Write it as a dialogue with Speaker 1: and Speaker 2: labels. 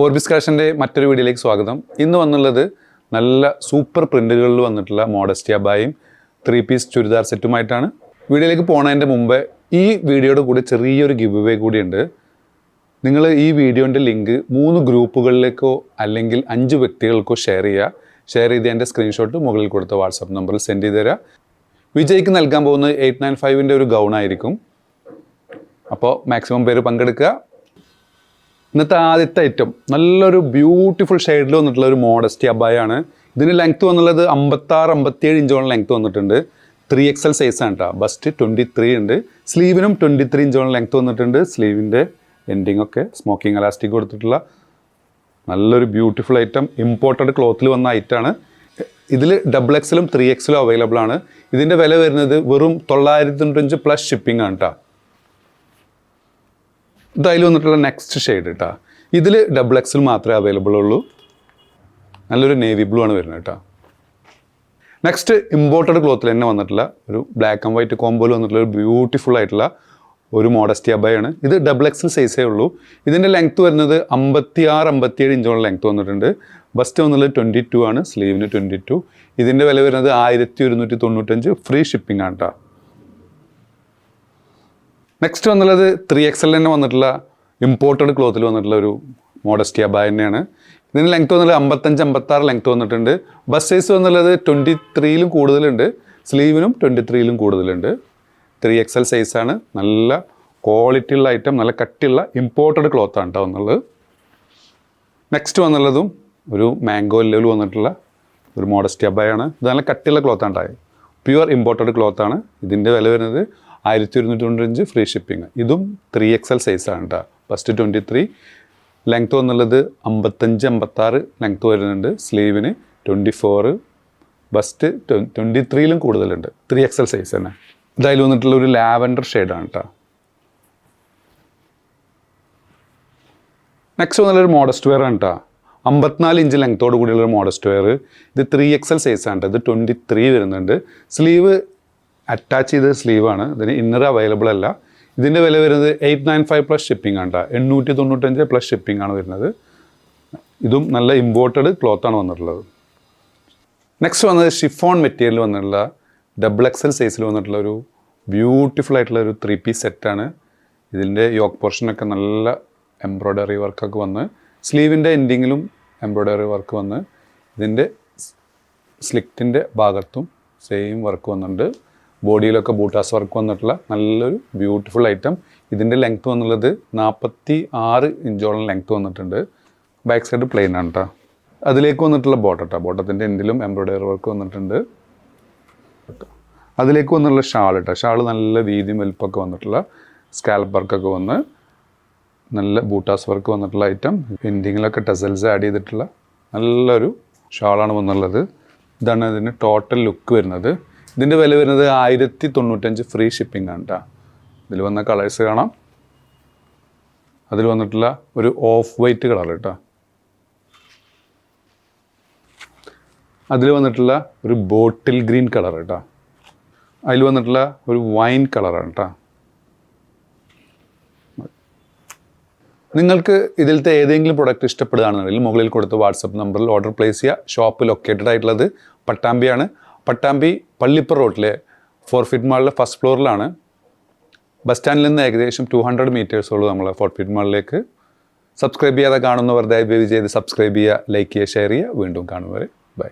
Speaker 1: Orbis കളക്ഷൻ്റെ മറ്റൊരു വീഡിയോയിലേക്ക് സ്വാഗതം. ഇന്ന് വന്നുള്ളത് നല്ല സൂപ്പർ പ്രിന്റുകളിൽ വന്നിട്ടുള്ള മോഡസ്റ്റി അബായും 3 പീസ് ചുരിദാർ സെറ്റുമായിട്ടാണ്. വീഡിയോയിലേക്ക് പോകുന്നതിൻ്റെ മുമ്പ് ഈ വീഡിയോയുടെ കൂടെ ചെറിയൊരു ഗിവ് അവേ കൂടിയുണ്ട്. നിങ്ങൾ ഈ വീഡിയോൻ്റെ ലിങ്ക് 3 ഗ്രൂപ്പുകളിലേക്കോ അല്ലെങ്കിൽ 5 വ്യക്തികൾക്കോ ഷെയർ ചെയ്ത് എൻ്റെ സ്ക്രീൻഷോട്ട് മുകളിൽ കൊടുത്ത വാട്സാപ്പ് നമ്പറിൽ സെൻഡ് ചെയ്ത് തരാം. വിജയ്ക്ക് നൽകാൻ പോകുന്നത് 895-ൻ്റെ ഒരു ഗൗൺ ആയിരിക്കും. അപ്പോൾ മാക്സിമം പേര് പങ്കെടുക്കുക. ഇന്നത്തെ ആദ്യത്തെ ഐറ്റം നല്ലൊരു ബ്യൂട്ടിഫുൾ ഷെയ്ഡിൽ വന്നിട്ടുള്ള ഒരു മോഡസ്റ്റി അബായാണ്. ഇതിന് ലെങ്ത്ത് വന്നുള്ളത് 56-57 ഇഞ്ചോളം ലെങ്ത്ത് വന്നിട്ടുണ്ട്. 3XL സൈസാണ് കേട്ടോ. ബസ്റ്റ് 23 ഉണ്ട്. സ്ലീവിനും 23 ഇഞ്ചോളം ലെങ്ത്ത് വന്നിട്ടുണ്ട്. സ്ലീവിൻ്റെ എൻഡിങ് ഒക്കെ സ്മോക്കിംഗ് എലാസ്റ്റിക് കൊടുത്തിട്ടുള്ള നല്ലൊരു ബ്യൂട്ടിഫുൾ ഐറ്റം. ഇമ്പോർട്ടഡ് ക്ലോത്തിൽ വന്ന ഐറ്റമാണ്. ഇതിൽ XXL 3XL അവൈലബിൾ ആണ്. ഇതിൻ്റെ വില വരുന്നത് വെറും 995 പ്ലസ് ഷിപ്പിംഗ് ആണ് കേട്ടോ. ഇതായാലും വന്നിട്ടുള്ള നെക്സ്റ്റ് ഷെയ്ഡ് കേട്ടോ. ഇതിൽ XXL മാത്രമേ അവൈലബിൾ ഉള്ളൂ. നല്ലൊരു നേവി ബ്ലൂ ആണ് വരുന്നത് കേട്ടോ. നെക്സ്റ്റ് ഇമ്പോർട്ടഡ് ക്ലോത്തിൽ തന്നെ വന്നിട്ടുള്ള ഒരു ബ്ലാക്ക് ആൻഡ് വൈറ്റ് കോമ്പോയിൽ വന്നിട്ടുള്ള ഒരു ബ്യൂട്ടിഫുൾ ആയിട്ടുള്ള ഒരു മോഡസ്റ്റി അബായാണ്. ഇത് XXL സൈസേ ഉള്ളൂ. ഇതിൻ്റെ ലെങ്ത്ത് വരുന്നത് 56-57 ഇഞ്ചോളം ലെങ്ത്ത് വന്നിട്ടുണ്ട്. ബസ്റ്റ് വന്നുള്ളത് 22 ആണ്. സ്ലീവിന് 22. ഇതിൻ്റെ വില വരുന്നത് 1195 ഫ്രീ ഷിപ്പിംഗ് ആണ് കേട്ടോ. നെക്സ്റ്റ് വന്നുള്ളത് 3XL തന്നെ വന്നിട്ടുള്ള ഇമ്പോർട്ടഡ് ക്ലോത്തിൽ വന്നിട്ടുള്ള ഒരു മോഡസ്റ്റി അബായ തന്നെയാണ്. ഇതിന് ലെങ്ത്ത് വന്നുള്ളത് 55-56 ലെങ്ത്ത് വന്നിട്ടുണ്ട്. ബസ് സൈസ് വന്നുള്ളത് 23-ലും കൂടുതലുണ്ട്. സ്ലീവിനും 23-ലും കൂടുതലുണ്ട്. 3XL സൈസാണ്. നല്ല ക്വാളിറ്റി ഉള്ള ഐറ്റം, നല്ല കട്ടിയുള്ള ഇമ്പോർട്ടഡ് ക്ലോത്താണ് കേട്ടോ വന്നുള്ളത്. നെക്സ്റ്റ് വന്നുള്ളതും ഒരു മാംഗോ ലെവൽ വന്നിട്ടുള്ള ഒരു മോഡസ്റ്റി അബായാണ്. ഇത് നല്ല കട്ടിയുള്ള ക്ലോത്താണ് ഉണ്ടായത്. പ്യുവർ ഇമ്പോർട്ടഡ് ക്ലോത്താണ്. ഇതിൻ്റെ വില വരുന്നത് 1295 ഫ്രീ ഷിപ്പിംഗ്. ഇതും 3XL സൈസാണ് കേട്ടോ. ഫസ്റ്റ് 23, ലെങ്ത്ത് വന്നുള്ളത് 55-56 ലെങ്ത്ത് വരുന്നുണ്ട്. സ്ലീവിന് 24, ബസ്റ്റ് 23-ലും കൂടുതലുണ്ട്. 3XL സൈസ് തന്നെ. ഇതായാലും വന്നിട്ടുള്ള ഒരു ലാവൻഡർ ഷെയ്ഡാണ് കേട്ടോ. നെക്സ്റ്റ് വന്നുള്ളൊരു മോഡസ്റ്റ് വെയർ ആണ് കേട്ടോ. 54 ഇഞ്ച് ലെങ്ത്തോട് കൂടിയുള്ളൊരു മോഡസ്റ്റ് വെയർ. ഇത് 3XL സൈസാണ് കേട്ടോ. ഇത് 23 വരുന്നുണ്ട്. സ്ലീവ് അറ്റാച്ച് ചെയ്ത സ്ലീവാണ്. ഇതിന് ഇന്നർ അവൈലബിൾ അല്ല. ഇതിൻ്റെ വില വരുന്നത് 895 പ്ലസ് ഷിപ്പിംഗ് ആണ് കേട്ടോ. 895 പ്ലസ് ഷിപ്പിംഗ് ആണ് വരുന്നത്. ഇതും നല്ല ഇമ്പോർട്ടഡ് ക്ലോത്താണ് വന്നിട്ടുള്ളത്. നെക്സ്റ്റ് വന്നത് ഷിഫോൺ മെറ്റീരിയൽ വന്നിട്ടുള്ള XXL സൈസിൽ വന്നിട്ടുള്ള ഒരു ബ്യൂട്ടിഫുൾ ആയിട്ടുള്ള ഒരു 3 പീസ് സെറ്റാണ്. ഇതിൻ്റെ യോക്ക് പോർഷനൊക്കെ നല്ല എംബ്രോയ്ഡറി വർക്കൊക്കെ വന്ന്, സ്ലീവിൻ്റെ എൻഡിങ്ങിലും എംബ്രോയ്ഡറി വർക്ക് വന്ന്, ഇതിൻ്റെ സ്ലിറ്റിൻ്റെ ഭാഗത്തും സെയിം വർക്ക് വന്നിട്ടുണ്ട്. ബോഡിയിലൊക്കെ ബൂട്ടാസ് വർക്ക് വന്നിട്ടുള്ള നല്ലൊരു ബ്യൂട്ടിഫുൾ ഐറ്റം. ഇതിൻ്റെ ലെങ്ത്ത് വന്നുള്ളത് 46 ഇഞ്ചോളം ലെങ്ത്ത് വന്നിട്ടുണ്ട്. ബാക്ക് സൈഡ് പ്ലെയിൻ ആണ് കേട്ടോ. അതിലേക്ക് വന്നിട്ടുള്ള ബോട്ടം കേട്ടോ. ബോട്ടത്തിൻ്റെ എൻഡിലും എംബ്രോയ്ഡറി വർക്ക് വന്നിട്ടുണ്ട്. അതിലേക്ക് വന്നിട്ടുള്ള ഷാൾ കേട്ടോ. ഷാൾ നല്ല വീതിയും വലുപ്പമൊക്കെ വന്നിട്ടുള്ള സ്കാൽപ്പ് വർക്കൊക്കെ വന്ന് നല്ല ബൂട്ടാസ് വർക്ക് വന്നിട്ടുള്ള ഐറ്റം. എൻഡിങ്ങിലൊക്കെ ടെസൽസ് ആഡ് ചെയ്തിട്ടുള്ള നല്ലൊരു ഷാളാണ് വന്നുള്ളത്. ഇതാണ് ഇതിന് ടോട്ടൽ ലുക്ക് വരുന്നത്. ഇതിൻ്റെ വില വരുന്നത് 1095 ഫ്രീ ഷിപ്പിംഗ് ആണ് കേട്ടോ. ഇതിൽ വന്ന കളേഴ്സ് കാണാം. അതിൽ വന്നിട്ടുള്ള ഒരു ഓഫ് വൈറ്റ് കളർ കേട്ടോ. അതിൽ വന്നിട്ടുള്ള ഒരു ബോട്ടിൽ ഗ്രീൻ കളർ കേട്ടോ. അതിൽ വന്നിട്ടുള്ള ഒരു വൈൻ കളറാണ് കേട്ടോ. നിങ്ങൾക്ക് ഇതിലത്തെ ഏതെങ്കിലും പ്രൊഡക്റ്റ് ഇഷ്ടപ്പെടുകയാണെന്നുണ്ടെങ്കിൽ മുകളിൽ കൊടുത്ത വാട്സപ്പ് നമ്പറിൽ ഓർഡർ പ്ലേസ് ചെയ്യുക. ഷോപ്പ് ലൊക്കേറ്റഡ് ആയിട്ടുള്ളത് പട്ടാമ്പിയാണ്. പട്ടാമ്പി പള്ളിപ്പുറ റോട്ടിലെ 4 ഫീറ്റ് മാളിലെ ഫസ്റ്റ് ഫ്ലോറിലാണ്. ബസ് സ്റ്റാൻഡിൽ നിന്ന് ഏകദേശം 200 മീറ്റേഴ്സോളം നമ്മൾ 4 ഫീറ്റ് മാളിലേക്ക്. സബ്സ്ക്രൈബ് ചെയ്യാതെ കാണുന്നവർ ദയവ് ചെയ്ത് സബ്സ്ക്രൈബ് ചെയ്യുക, ലൈക്ക് ചെയ്യുക, ഷെയർ ചെയ്യുക. വീണ്ടും കാണുന്നവരെ ബൈ.